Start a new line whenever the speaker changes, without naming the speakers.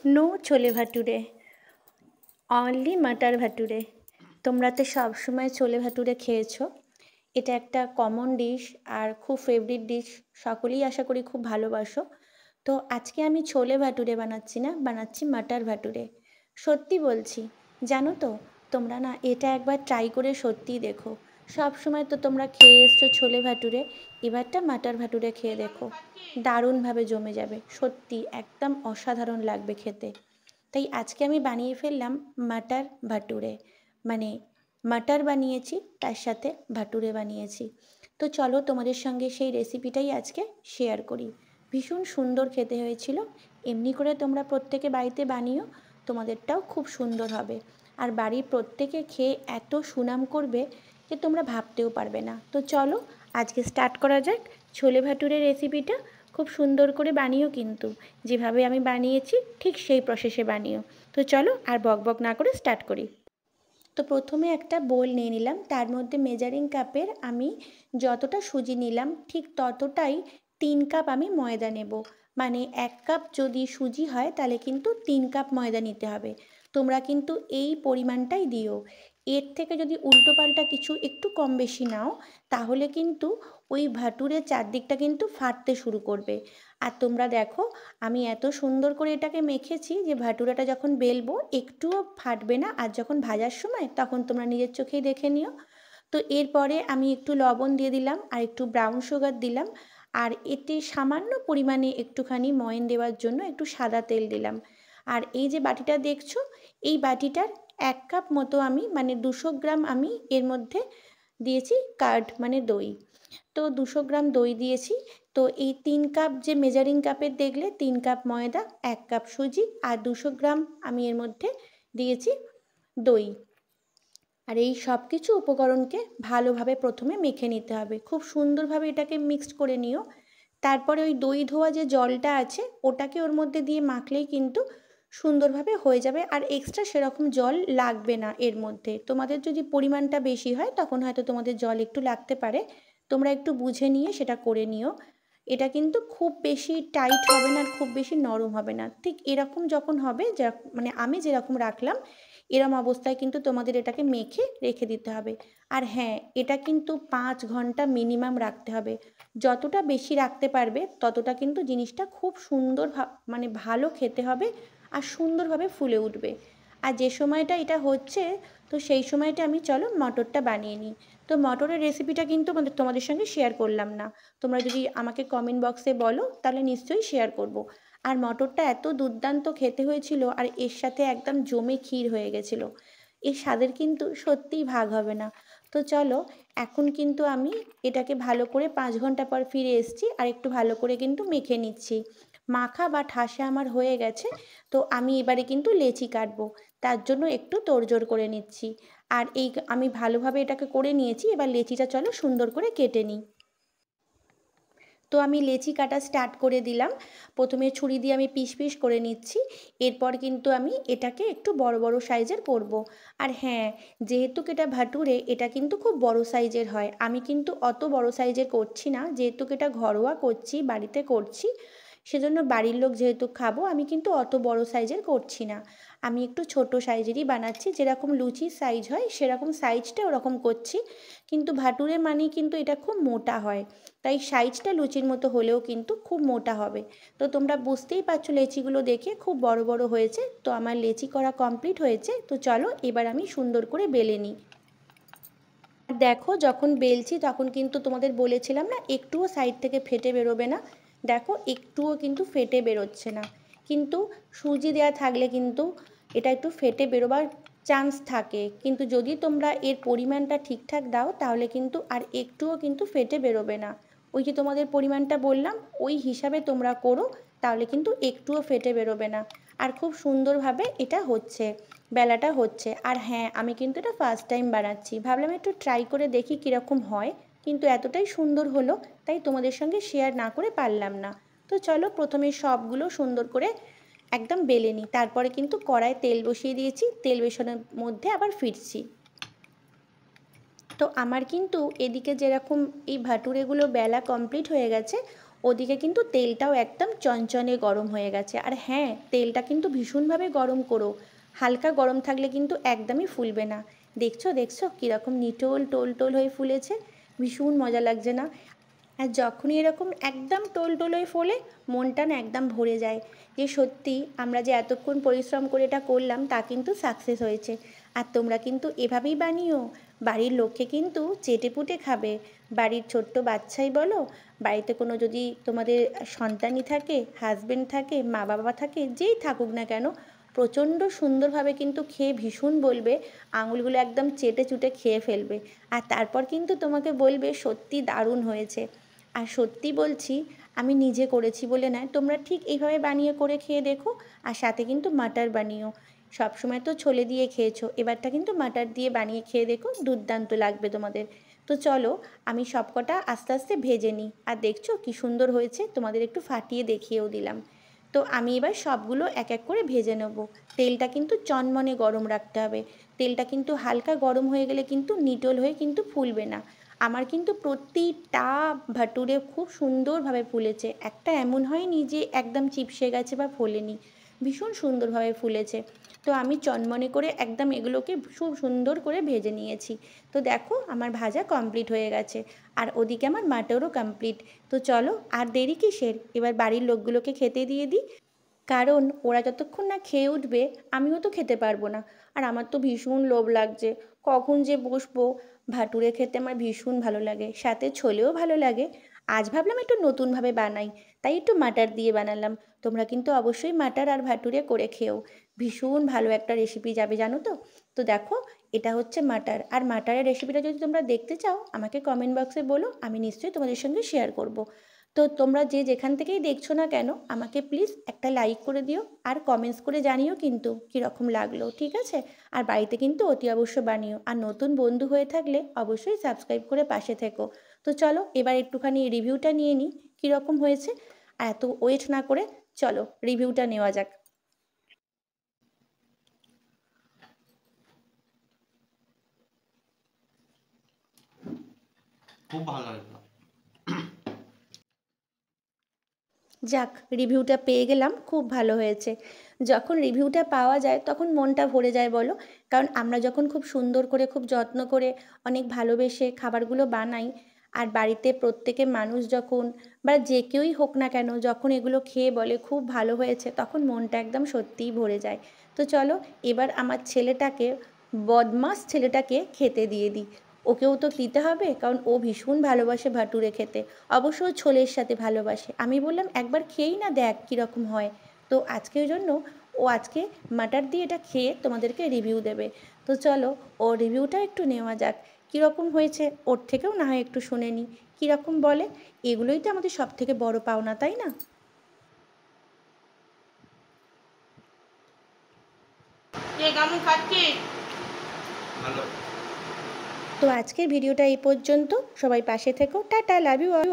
No chole भाटुरे, only মাটার ভাটুরে। তোমরা তো সব সময় ছোলে ভাটুরে খেয়েছো। এটা একটা কমন ডিশ আর খুব ফেভারিট ডিশ, সকলেই আশা করি খুব ভালোবাসো। তো আজকে আমি ছোলে ভাটুরে বানাচ্ছি না, বানাচ্ছি মাটার ভাটুরে। সত্যি বলছি, জানো তো, তোমরা না এটা একবার ট্রাই করে সত্যিই দেখো। সব সময় তো তোমরা খেয়ে এসছো ছোলে ভাটুরে, এবারটা মাটার ভাটুরে খেয়ে দেখো, দারুণভাবে জমে যাবে, সত্যি একদম অসাধারণ লাগবে খেতে। তাই আজকে আমি বানিয়ে ফেললাম মাটার ভাটুরে, মানে মাটার বানিয়েছি তার সাথে ভাটুরে বানিয়েছি। তো চলো তোমাদের সঙ্গে সেই রেসিপিটাই আজকে শেয়ার করি। ভীষণ সুন্দর খেতে হয়েছিল। এমনি করে তোমরা প্রত্যেকে বাড়িতে বানিও, তোমাদেরটাও খুব সুন্দর হবে। আর বাড়ির প্রত্যেকে খেয়ে এত সুনাম করবে যে তোমরা ভাবতেও পারবে না। তো চলো আজকে স্টার্ট করা যাক ছোলে ভাটুরে রেসিপিটা। খুব সুন্দর করে বানিও কিন্তু, যেভাবে আমি বানিয়েছি ঠিক সেই প্রসেসে বানিও। তো চলো আর বকবক না করে স্টার্ট করি। তো প্রথমে একটা বোল নিয়ে নিলাম, তার মধ্যে মেজারিং কাপের আমি যতটা সুজি নিলাম ঠিক ততটাই 3 কাপ আমি ময়দা নেব। মানে 1 কাপ যদি সুজি হয় তাহলে কিন্তু 3 কাপ ময়দা নিতে হবে। তোমরা কিন্তু এই পরিমাণটাই দিও। এর থেকে যদি উল্টোপাল্টা কিছু একটু কম বেশি নাও তাহলে কিন্তু ওই ভাটুরের চারদিকটা কিন্তু ফাটতে শুরু করবে। আর তোমরা দেখো আমি এত সুন্দর করে এটাকে মেখেছি যে ভাটুরাটা যখন বেলবো একটুও ফাটবে না, আর যখন ভাজার সময় তখন তোমরা নিজের চোখেই দেখে নিও। তো এরপরে আমি একটু লবণ দিয়ে দিলাম আর একটু ব্রাউন সুগার দিলাম, আর এতে সামান্য পরিমাণে একটুখানি ময়ন দেওয়ার জন্য একটু সাদা তেল দিলাম। আর এই যে বাটিটা দেখছো, এই বাটিটার 1 কাপ মতো আমি মানে 200 গ্রাম আমি এর মধ্যে দিয়েছি কার্ড মানে দই। তো 200 গ্রাম দই দিয়েছি। তো এই 3 কাপ যে মেজারিং কাপের দেখলে 3 কাপ ময়দা, 1 কাপ সুজি আর 200 গ্রাম আমি এর মধ্যে দিয়েছি দই। আর এই সব কিছু উপকরণকে ভালোভাবে প্রথমে মেখে নিতে হবে, খুব সুন্দরভাবে এটাকে মিক্সড করে নিও। তারপরে ওই দই ধোয়া যে জলটা আছে ওটাকে ওর মধ্যে দিয়ে মাখলেই কিন্তু সুন্দরভাবে হয়ে যাবে, আর এক্সট্রা সেরকম জল লাগবে না এর মধ্যে। তোমাদের যদি পরিমাণটা বেশি হয় তখন হয়তো তোমাদের জল একটু লাগতে পারে, তোমরা একটু বুঝে নিয়ে সেটা করে নিও। এটা কিন্তু খুব বেশি টাইট হবে না আর খুব বেশি নরম হবে না, ঠিক এরকম যখন হবে যা মানে আমি যেরকম রাখলাম এরম অবস্থায় কিন্তু তোমাদের এটাকে মেখে রেখে দিতে হবে। আর হ্যাঁ, এটা কিন্তু 5 ঘন্টা মিনিমাম রাখতে হবে। যতটা বেশি রাখতে পারবে ততটা কিন্তু জিনিসটা খুব সুন্দর মানে ভালো খেতে হবে আর সুন্দরভাবে ফুলে উঠবে। আর যে সময়টা এটা হচ্ছে, তো সেই সময়টা আমি চলো মটরটা বানিয়ে নিই। তো মটরের রেসিপিটা কিন্তু তোমাদের সঙ্গে শেয়ার করলাম না। তোমরা যদি আমাকে কমেন্ট বক্সে বলো তাহলে নিশ্চয়ই শেয়ার করব। আর মটরটা এত দুর্দান্ত খেতে হয়েছিল, আর এর সাথে একদম জমে ক্ষীর হয়ে গেছিলো। এর স্বাদের কিন্তু সত্যিই ভাগ হবে না। তো চলো এখন কিন্তু আমি এটাকে ভালো করে 5 ঘন্টা পর ফিরে এসেছি, আর একটু ভালো করে কিন্তু মেখে নিচ্ছি। মাখা বা ঠাসা আমার হয়ে গেছে। তো আমি এবারে কিন্তু লেচি কাটবো, তার জন্য একটু তোড়জোড় করে নিচ্ছি। আর এই আমি ভালোভাবে এটাকে করে নিয়েছি, এবার লেচিটা চলো সুন্দর করে কেটে নিই। তো আমি লেচি কাটা স্টার্ট করে দিলাম। প্রথমে ছুরি দিয়ে আমি পিস পিস করে নিচ্ছি। এরপর কিন্তু আমি এটাকে একটু বড় বড় সাইজের করব। আর হ্যাঁ, যেহেতু এটা ভাটুরে এটা কিন্তু খুব বড় সাইজের হয়, আমি কিন্তু অত বড় সাইজের করছি না, যেহেতু এটা ঘরোয়া করছি, বাড়িতে করছি, সেজন্য বাড়ির লোক যেহেতু খাবো আমি কিন্তু অত বড় সাইজের করছি না। আমি একটু ছোট সাইজেরই বানাচ্ছি, যেরকম লুচির সাইজ হয় সেরকম সাইজটা ওরকম করছি। কিন্তু ভাটুরে মানে কিন্তু এটা খুব মোটা হয়, তাই সাইজটা লুচির মতো হলেও কিন্তু খুব মোটা হবে। তো তোমরা বুঝতেই পারছো লেচিগুলো দেখে খুব বড় বড় হয়েছে। তো আমার লেচি করা কমপ্লিট হয়েছে। তো চলো এবার আমি সুন্দর করে বেলে নিই। আর দেখো যখন বেলছি তখন কিন্তু তোমাদের বলেছিলাম না একটুও সাইড থেকে ফেটে বেরোবে না। দেখো একটুও কিন্তু ফেটে বেরোচ্ছে না। কিন্তু সুজি দেওয়া থাকলে কিন্তু এটা একটু ফেটে বেরোবার চান্স থাকে, কিন্তু যদি তোমরা এর পরিমাণটা ঠিকঠাক দাও তাহলে কিন্তু আর একটুও কিন্তু ফেটে বেরোবে না। ওই যে তোমাদের পরিমাণটা বললাম ওই হিসাবে তোমরা করো, তাহলে কিন্তু একটুও ফেটে বেরোবে না। আর খুব সুন্দরভাবে এটা হচ্ছে, বেলাটা হচ্ছে। আর হ্যাঁ, আমি কিন্তু এটা ফার্স্ট টাইম বানাচ্ছি, ভাবলাম একটু ট্রাই করে দেখি কীরকম হয়, কিন্তু এতটাই সুন্দর হলো তাই তোমাদের সঙ্গে শেয়ার না করে পারলাম না। তো চলো প্রথমে সবগুলো সুন্দর করে একদম বেলে নিই, তারপরে কিন্তু কড়ায় তেল বসিয়ে দিয়েছি, তেল বসানোর মধ্যে আবার ফিরছি। তো আমার কিন্তু এদিকে যেরকম এই ভাটুরেগুলো বেলা কমপ্লিট হয়ে গেছে, ওদিকে কিন্তু তেলটাও একদম চনচনে গরম হয়ে গেছে। আর হ্যাঁ, তেলটা কিন্তু ভীষণভাবে গরম করো, হালকা গরম থাকলে কিন্তু একদমই ফুলবে না। দেখছো দেখছো কীরকম নিটোল টোল টোল হয়ে ফুলেছে, ভীষণ মজা লাগছে না? আর যখনই এরকম একদম টোল টোল হয়ে ফোলে, মনটা না একদম ভরে যায় যে সত্যি আমরা যে এতক্ষণ পরিশ্রম করে এটা করলাম তা কিন্তু সাকসেস হয়েছে। আর তোমরা কিন্তু এভাবেই বানিও, বাড়ির লোককে কিন্তু চেটেপুটে খাবে। বাড়ির ছোট্ট বাচ্চাই বলো, বাড়িতে কোনো যদি তোমাদের সন্তানই থাকে, হাজবেন্ড থাকে, মা বাবা থাকে, যেই থাকুক না কেন, প্রচণ্ড সুন্দরভাবে কিন্তু খেয়ে ভীষণ বলবে, আঙুলগুলো একদম চেটে চুটে খেয়ে ফেলবে। আর তারপর কিন্তু তোমাকে বলবে সত্যি দারুণ হয়েছে। আর সত্যি বলছি, আমি নিজে করেছি বলে নয়, তোমরা ঠিক এইভাবে বানিয়ে করে খেয়ে দেখো। আর সাথে কিন্তু মাটার বানিও। সবসময় তো ছোলে দিয়ে খেয়েছো, এবারটা কিন্তু মাটার দিয়ে বানিয়ে খেয়ে দেখো, দুর্দান্ত লাগবে তোমাদের। তো চলো, আমি সবকটা আস্তে আস্তে ভেজে নিই। আর দেখছো কি সুন্দর হয়েছে, তোমাদের একটু ফাটিয়ে দেখিয়েও দিলাম। তো আমি এবার সবগুলো এক এক করে ভেজে নেব। তেলটা কিন্তু চনমনে গরম রাখতে হবে। তেলটা কিন্তু হালকা গরম হয়ে গেলে কিন্তু নিটোল হয়ে কিন্তু ফুলবে না। আমার কিন্তু প্রতিটা ভাটুরে খুব সুন্দরভাবে ফুলেছে, একটা এমন হয়নি যে একদম চিপসে গেছে বা ফোলেনি, ভীষণ সুন্দরভাবে ফুলেছে। তো আমি চনমনে করে একদম এগুলোকে খুব সুন্দর করে ভেজে নিয়েছি। তো দেখো আমার ভাজা কমপ্লিট হয়ে গেছে, আর ওদিকে আমার মাটারও কমপ্লিট। তো চলো আর দেরি কিসের, এবার বাড়ির লোকগুলোকে খেতে দিয়ে দিই। কারণ ওরা যতক্ষণ না খেয়ে উঠবে আমিও তো খেতে পারবো না। আর আমার তো ভীষণ লোভ লাগছে, কখন যে বসবো। ভাটুরে খেতে আমার ভীষণ ভালো লাগে, সাথে ছোলেও ভালো লাগে। আজ ভাবলাম একটু নতুনভাবে বানাই, তাই একটু মাটার দিয়ে বানালাম। তোমরা কিন্তু অবশ্যই মাটার আর ভাটুরে করে খেও, ভীষণ ভালো একটা রেসিপি যাবে জানো তো। তো দেখো, এটা হচ্ছে মাটার। আর মাটারের রেসিপিটা যদি তোমরা দেখতে চাও আমাকে কমেন্ট বক্সে বলো, আমি নিশ্চয়ই তোমাদের সঙ্গে শেয়ার করব। তো তোমরা যে যেখান থেকেই দেখছো না কেন, আমাকে প্লিজ একটা লাইক করে দিও, আর কমেন্টস করে জানিও কিন্তু কীরকম লাগলো, ঠিক আছে? আর বাড়িতে কিন্তু অতি অবশ্য বানিও, আর নতুন বন্ধু হয়ে থাকলে অবশ্যই সাবস্ক্রাইব করে পাশে থেকো। তো চলো এবার একটুখানি রিভিউটা নিয়ে নিই কীরকম হয়েছে। আর এত ওয়েট না করে চলো রিভিউটা নেওয়া যাক।
খুব ভালো লাগলো।
যাক, রিভিউটা পেয়ে গেলাম, খুব ভালো হয়েছে। যখন রিভিউটা পাওয়া যায় তখন মনটা ভরে যায় বলো। কারণ আমরা যখন খুব সুন্দর করে, খুব যত্ন করে, অনেক ভালোবেসে খাবারগুলো বানাই, আর বাড়িতে প্রত্যেকে মানুষ যখন বা যে কেউই হোক না কেন যখন এগুলো খেয়ে বলে খুব ভালো হয়েছে, তখন মনটা একদম সত্যিই ভরে যায়। তো চলো এবার আমার ছেলেটাকে, বদমাস ছেলেটাকে খেতে দিয়ে দিই। ওকেও তো দিতে হবে, কারণ ও ভীষণ ভালোবাসে ভাটুরে খেতে। অবশ্য ও ছোলের সাথে ভালোবাসে। আমি বললাম একবার খেয়েই না দেখ কীরকম হয়। তো আজকের জন্য ও আজকে মাটার দিয়ে এটা খেয়ে তোমাদেরকে রিভিউ দেবে। তো চলো ওর রিভিউটা একটু নেওয়া যাক, কীরকম হয়েছে ওর থেকেও না হয় একটু শুনে নিই কীরকম বলে। এগুলোই তো আমাদের সবথেকে বড় পাওনা, তাই না?
কেমন খাচ্ছিস? ভালো।
তো আজকের ভিডিওটা এই পর্যন্ত, সবাই পাশে থেকো, টাটা, লাভ ইউ অল।